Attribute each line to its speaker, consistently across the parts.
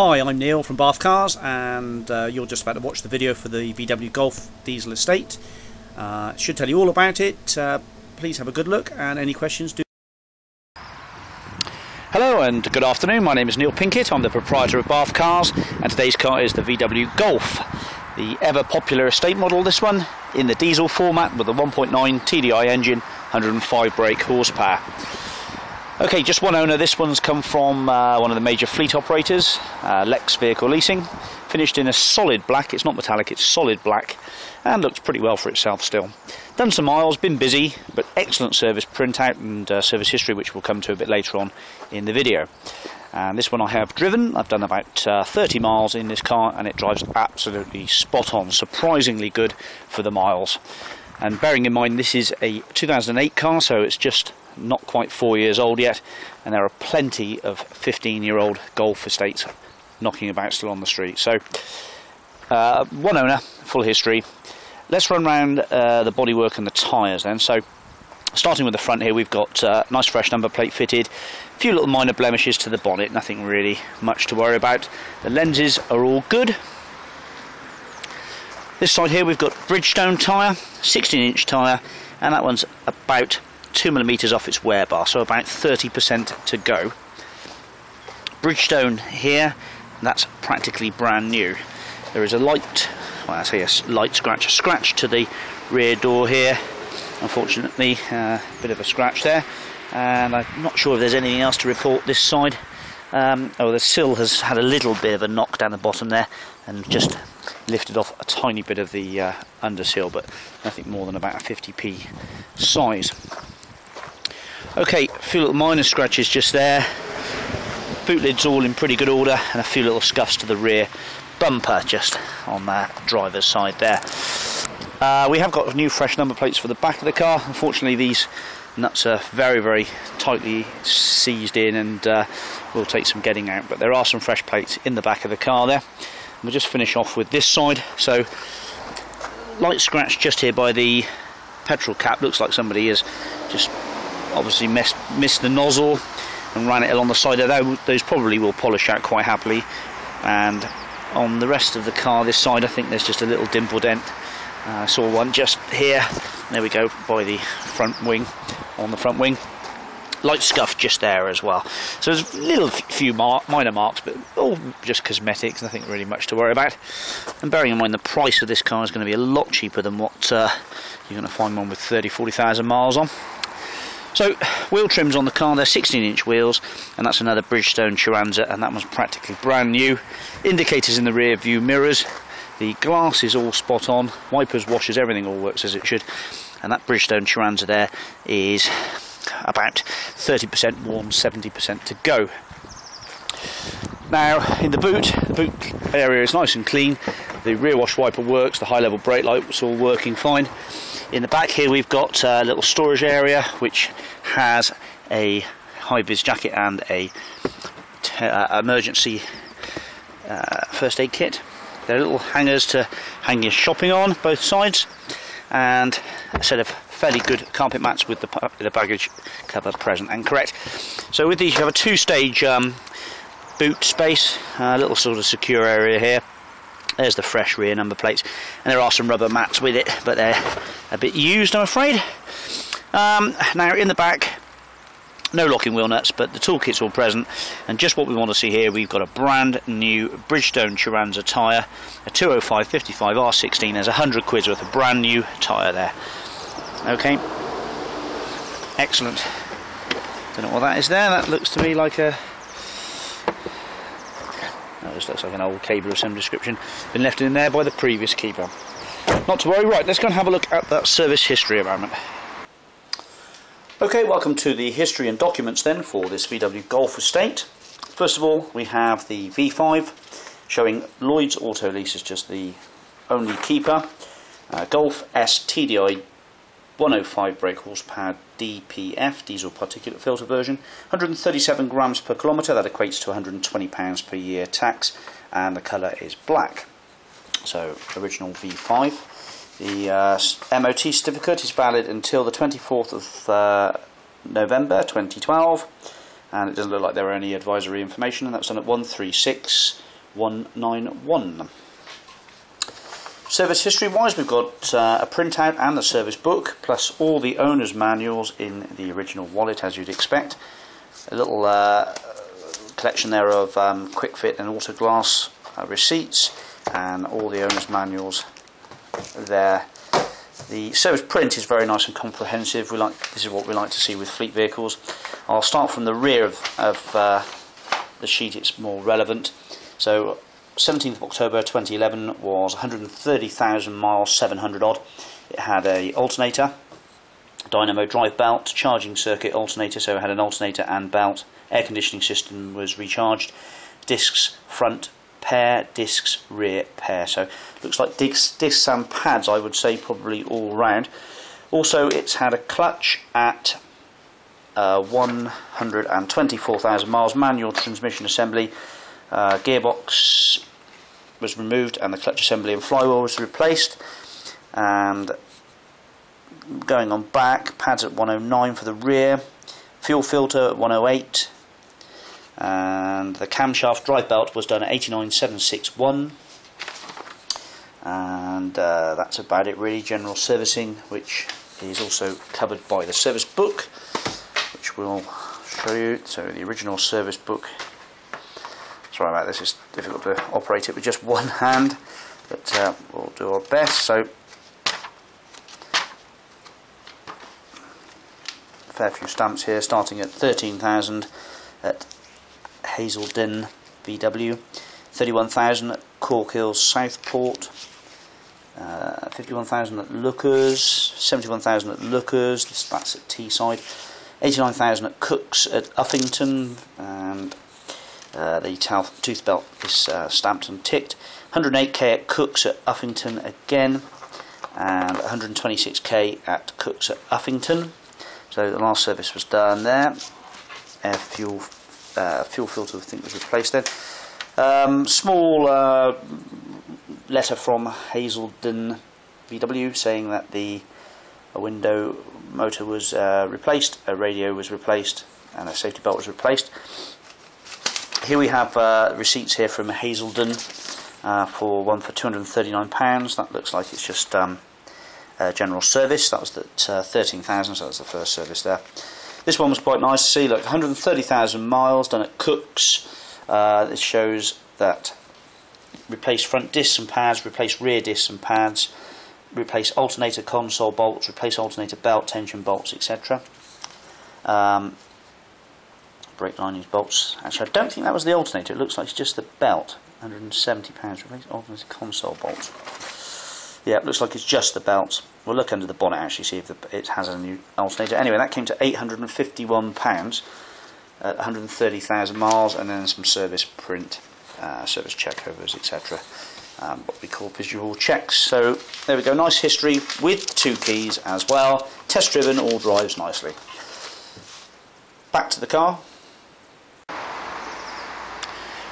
Speaker 1: Hi, I'm Neil from Bathcars, and you're just about to watch the video for the VW Golf Diesel Estate. Should tell you all about it. Please have a good look, and any questions do.
Speaker 2: Hello and good afternoon, my name is Neil Pinkett, I'm the proprietor of Bathcars, and today's car is the VW Golf, the ever popular estate model, this one in the diesel format with a 1.9 TDI engine, 105 brake horsepower. Okay, just one owner. This one's come from one of the major fleet operators, Lex Vehicle Leasing, finished in a solid black. It's not metallic, it's solid black, and looks pretty well for itself still. Done some miles, been busy, but excellent service printout and service history, which we'll come to a bit later on in the video. And this one I have driven. I've done about 30 miles in this car, and it drives absolutely spot on, surprisingly good for the miles. And bearing in mind this is a 2008 car, so it's just not quite 4 years old yet, and there are plenty of 15-year-old Golf estates knocking about still on the street. So one owner, full history. Let's run around the bodywork and the tyres then. So starting with the front here, we've got nice fresh number plate fitted, a few little minor blemishes to the bonnet, nothing really much to worry about. The lenses are all good. This side here we've got Bridgestone tyre, 16-inch tyre, and that one's about 2mm off its wear bar, so about 30% to go. Bridgestone here, that's practically brand new. There is a light, well, I say a light scratch, a scratch to the rear door here, unfortunately, a bit of a scratch there, and I'm not sure if there's anything else to report this side. Oh, the sill has had a little bit of a knock down the bottom there and just lifted off a tiny bit of the under seal, but nothing more than about a 50p size. Okay, a few little minor scratches just there. Boot lid's all in pretty good order, and a few little scuffs to the rear bumper just on that driver's side there. We have got new fresh number plates for the back of the car. Unfortunately, these nuts are very, very tightly seized in and will take some getting out, but there are some fresh plates in the back of the car there. And we'll just finish off with this side. So, light scratch just here by the petrol cap. Looks like somebody has just obviously missed the nozzle and ran it along the side there. Those probably will polish out quite happily. And on the rest of the car, this side, I think there's just a little dimple dent. I saw one just here. There we go, by the front wing, on the front wing. Light scuff just there as well. So there's a few minor marks, but all just cosmetics, nothing really much to worry about. And bearing in mind the price of this car is going to be a lot cheaper than what you're going to find one with 30-40,000 miles on. So, wheel trims on the car, they're 16-inch wheels, and that's another Bridgestone Chiranza, and that one's practically brand new. Indicators in the rear view mirrors, the glass is all spot on, wipers, washers, everything all works as it should, and that Bridgestone Chiranza there is about 30% worn, 70% to go. Now, in the boot area is nice and clean, the rear wash wiper works, the high level brake light was all working fine. In the back here we've got a little storage area which has a high-vis jacket and a emergency first aid kit. There are little hangers to hang your shopping on both sides, and a set of fairly good carpet mats with the baggage cover present and correct. So with these you have a two-stage boot space, a little sort of secure area here. There's the fresh rear number plates, and there are some rubber mats with it, but they're a bit used, I'm afraid. Now in the back, no locking wheel nuts, but the toolkit's all present, and just what we want to see here, we've got a brand new Bridgestone Chiranza tyre, a 205/55 R16. There's 100 quid's worth of brand new tyre there. Okay, excellent. Don't know what that is there. That looks to me like a... That just looks like an old cable of some description. Been left in there by the previous keeper. Not to worry. Right, let's go and have a look at that service history a moment. Okay, welcome to the history and documents then for this VW Golf estate. First of all, we have the V5 showing Lloyd's Auto Lease is just the only keeper. Golf S TDI 105 brake horsepower DPF, diesel particulate filter version, 137 grams per kilometre, that equates to £120 per year tax, and the colour is black. So, original V5. The MOT certificate is valid until the 24th of November 2012. and it doesn't look like there are any advisory information, and that's done at 136191. Service history wise, we've got a printout and a service book, plus all the owner's manuals in the original wallet, as you'd expect. A little collection there of quick fit and auto glass receipts, and all the owner's manuals there. The service print is very nice and comprehensive. This is what we like to see with fleet vehicles. I'll start from the rear of the sheet, it's more relevant. So 17th of October 2011 was 130,000 miles, 700 odd. It had a alternator, dynamo drive belt, charging circuit alternator, so it had an alternator and belt. Air conditioning system was recharged. Discs front pair, discs rear pair. So looks like discs and pads, I would say, probably all round. Also, it's had a clutch at 124,000 miles, manual transmission assembly. Gearbox was removed and the clutch assembly and flywheel was replaced. And going on back, pads at 109 for the rear, fuel filter at 108, and the camshaft drive belt was done at 89,761. And that's about it really. General servicing, which is also covered by the service book, which we'll show you. So the original service book, sorry about this, it's difficult to operate it with just one hand, but we'll do our best. So a fair few stamps here, starting at 13,000 at Hazelden VW, 31,000 at Cork Hills Southport, 51,000 at Lookers, 71,000 at Lookers, that's at Teesside, 89,000 at Cooks at Uffington, and the tooth belt is stamped and ticked. 108k at Cooks at Uffington again, and 126k at Cooks at Uffington. So the last service was done there. Fuel filter, I think, was replaced then. Small letter from Hazelden VW saying that a window motor was replaced, a radio was replaced, and a safety belt was replaced. Here we have receipts here from Hazelden for one for £239. That looks like it's just general service. That was at 13,000, so that's the first service there. This one was quite nice to see. Look, 130,000 miles done at Cooks. This shows that replace front discs and pads, replace rear discs and pads, replace alternator console bolts, replace alternator belt, tension bolts, etc. Brake linings, bolts. Actually, I don't think that was the alternator. It looks like it's just the belt. £170. Replace alternator console bolts. Yeah, it looks like it's just the belt. We'll look under the bonnet actually, see if it has a new alternator. Anyway, that came to £851 at 130,000 miles, and then some service print, service checkovers, etc. What we call visual checks. So there we go, nice history with 2 keys as well. Test driven, all drives nicely. Back to the car.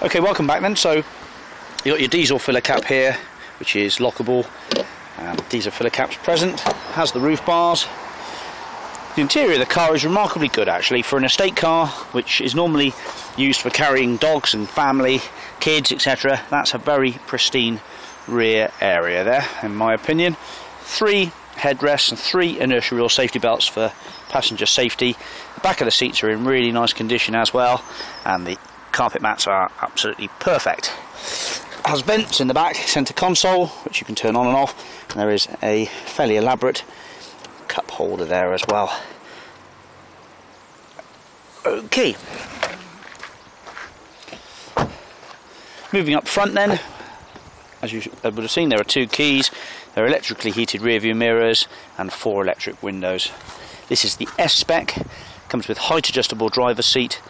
Speaker 2: Okay, welcome back then. So you got your diesel filler cap here, which is lockable. Diesel filler caps present, has the roof bars. The interior of the car is remarkably good actually for an estate car, which is normally used for carrying dogs and family, kids, etc. That's a very pristine rear area there, in my opinion. 3 headrests and 3 inertia wheel safety belts for passenger safety. The back of the seats are in really nice condition as well, and the carpet mats are absolutely perfect. Has vents in the back, centre console, which you can turn on and off, and there is a fairly elaborate cup holder there as well. Okay, moving up front then, as you would have seen, there are 2 keys, there are electrically heated rear view mirrors and 4 electric windows. This is the S-Spec, comes with height adjustable driver's seat,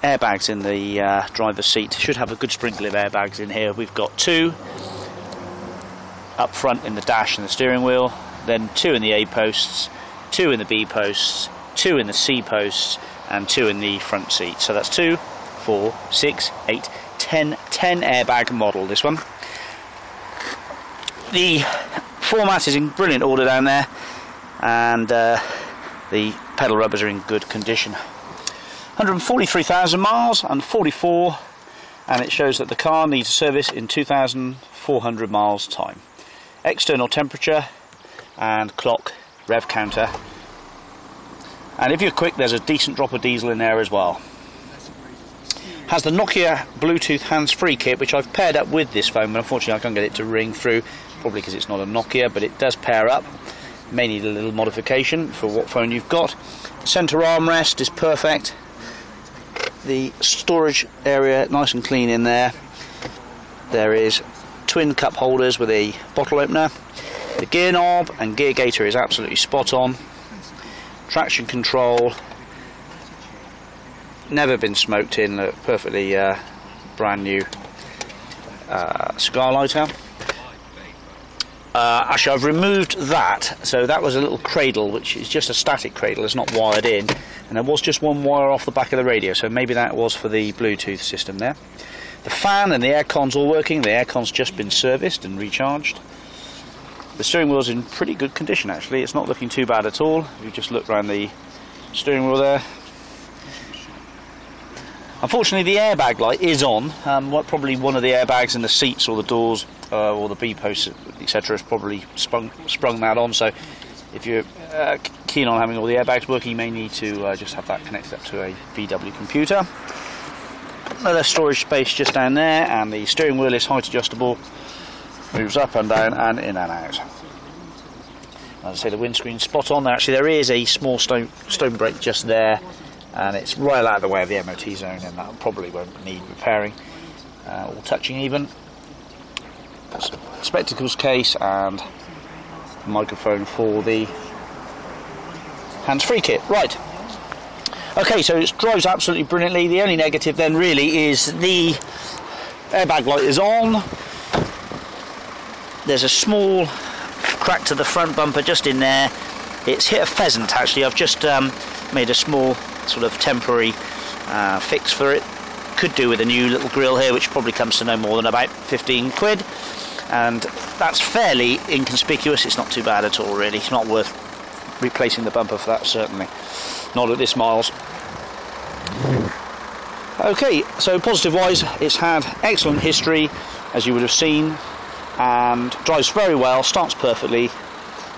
Speaker 2: airbags in the driver's seat. Should have a good sprinkle of airbags in here. We've got 2 up front in the dash and the steering wheel, then 2 in the A posts, 2 in the B posts, 2 in the C posts, and 2 in the front seat. So that's 2, 4, 6, 8, 10 airbag model, this one. The format is in brilliant order down there, and the pedal rubbers are in good condition. 143,000 miles and 44, and it shows that the car needs a service in 2,400 miles time. External temperature and clock, rev counter, and if you're quick there's a decent drop of diesel in there as well. Has the Nokia Bluetooth hands-free kit, which I've paired up with this phone, but unfortunately I can't get it to ring through, probably because it's not a Nokia, but it does pair up. May need a little modification for what phone you've got. Centre armrest is perfect. The storage area nice and clean in there. There is twin cup holders with a bottle opener. The gear knob and gear gaiter is absolutely spot on. Traction control, never been smoked in, perfectly brand new cigar lighter. Actually, I've removed that, so that was a little cradle, which is just a static cradle, it's not wired in, and there was just one wire off the back of the radio, so maybe that was for the Bluetooth system there. The fan and the aircon's all working. The aircon's just been serviced and recharged. The steering wheel's in pretty good condition actually, it's not looking too bad at all. If you just look around the steering wheel there. Unfortunately the airbag light is on. Probably one of the airbags in the seats or the doors or the B-posts, etc. has probably sprung that on, so if you're keen on having all the airbags working, you may need to just have that connected up to a VW computer. Another storage space just down there, and the steering wheel is height adjustable, moves up and down and in and out. As I say, the windscreen's spot on there. Actually there is a small stone brake just there, and it's right out of the way of the MOT zone, and that probably won't need repairing or touching even. Spectacles case and microphone for the hands-free kit. Right, okay, so it drives absolutely brilliantly. The only negative then really is the airbag light is on. There's a small crack to the front bumper just in there. It's hit a pheasant actually. I've just made a small sort of temporary fix for it. Could do with a new little grille here, which probably comes to no more than about 15 quid, and that's fairly inconspicuous. It's not too bad at all really. It's not worth replacing the bumper for that, certainly not at this miles. Okay, so positive wise, it's had excellent history as you would have seen, and drives very well, starts perfectly,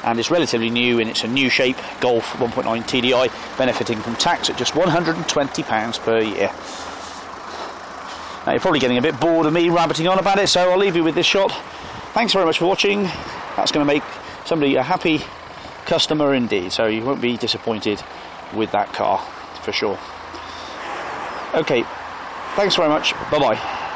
Speaker 2: and is relatively new, and it's a new shape Golf 1.9 TDI, benefiting from tax at just £120 per year. Now you're probably getting a bit bored of me rabbiting on about it, so I'll leave you with this shot. Thanks very much for watching. That's going to make somebody a happy customer indeed, so you won't be disappointed with that car for sure. Okay, thanks very much, bye bye.